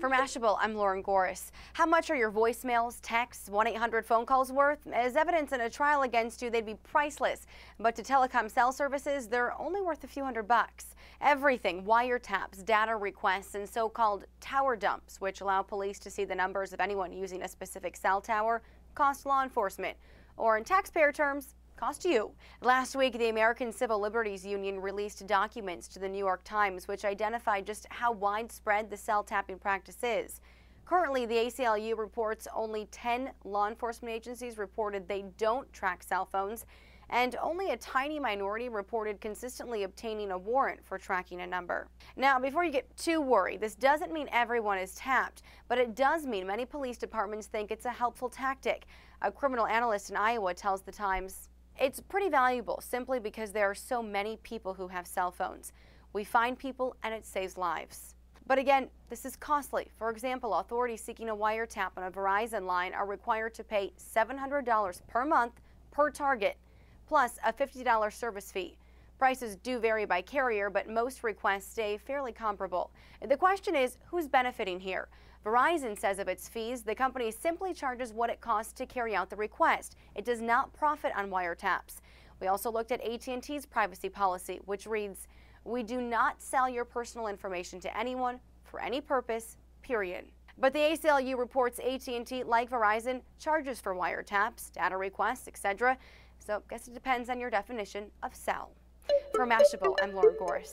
For Mashable, I'm Lauren Goris. How much are your voicemails, texts, 1-800 phone calls worth? As evidence in a trial against you, they'd be priceless. But to telecom cell services, they're only worth a few $100. Everything, wiretaps, data requests, and so-called tower dumps, which allow police to see the numbers of anyone using a specific cell tower, cost law enforcement. Or in taxpayer terms, cost you. Last week, the American Civil Liberties Union released documents to the New York Times which identified just how widespread the cell tapping practice is. Currently, the ACLU reports only 10 law enforcement agencies reported they don't track cell phones, and only a tiny minority reported consistently obtaining a warrant for tracking a number. Now, before you get too worried, this doesn't mean everyone is tapped, but it does mean many police departments think it's a helpful tactic. A criminal analyst in Iowa tells the Times, "It's pretty valuable simply because there are so many people who have cell phones. We find people and it saves lives." But again, this is costly. For example, authorities seeking a wiretap on a Verizon line are required to pay $700 per month per target, plus a $50 service fee. Prices do vary by carrier, but most requests stay fairly comparable. The question is, who's benefiting here? Verizon says of its fees, the company simply charges what it costs to carry out the request. It does not profit on wiretaps. We also looked at AT&T's privacy policy, which reads, "We do not sell your personal information to anyone for any purpose, period." But the ACLU reports AT&T, like Verizon, charges for wiretaps, data requests, etc. So I guess it depends on your definition of cell. For Mashable, I'm Lauren Goris.